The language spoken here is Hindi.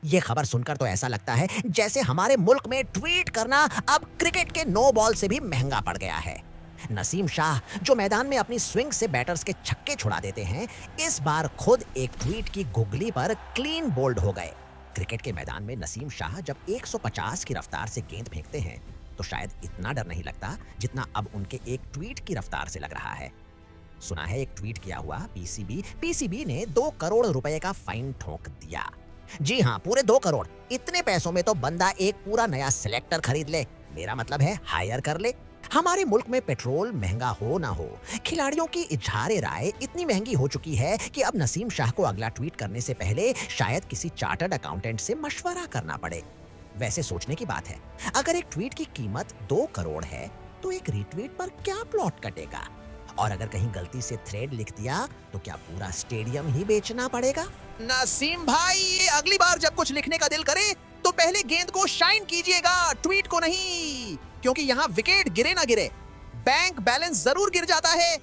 ये खबर सुनकर तो ऐसा लगता है जैसे हमारे मुल्क में ट्वीट करना अब क्रिकेट के नो बॉल से भी महंगा पड़ गया है। नसीम शाह जो मैदान में अपनी स्विंग से बैटर्स के छक्के छुड़ा देते हैं, इस बार खुद एक ट्वीट की गुगली पर क्लीन बोल्ड हो गए। क्रिकेट के मैदान में नसीम शाह जब 150 की रफ्तार से गेंद फेंकते हैं तो शायद इतना डर नहीं लगता जितना अब उनके एक ट्वीट की रफ्तार से लग रहा है। सुना है एक ट्वीट किया हुआ पीसीबी ने 2 करोड़ रुपए का फाइन ठोक दिया। जी हाँ, पूरे 2 करोड़। इतने पैसों में तो बंदा एक पूरा नया सिलेक्टर खरीद ले, मेरा मतलब है हायर कर ले। हमारे मुल्क में पेट्रोल महंगा हो ना हो, खिलाड़ियों की इजहारे राय इतनी महंगी हो चुकी है कि अब नसीम शाह को अगला ट्वीट करने से पहले शायद किसी चार्टर्ड अकाउंटेंट से मशवरा करना पड़े। वैसे सोचने की बात है, अगर एक ट्वीट की कीमत 2 करोड़ है तो एक रीट्वीट पर क्या प्लॉट कटेगा? और अगर कहीं गलती से थ्रेड लिख दिया तो क्या पूरा स्टेडियम ही बेचना पड़ेगा? नसीम भाई, अगली बार जब कुछ लिखने का दिल करे तो पहले गेंद को शाइन कीजिएगा, ट्वीट को नहीं, क्योंकि यहाँ विकेट गिरे ना गिरे, बैंक बैलेंस जरूर गिर जाता है।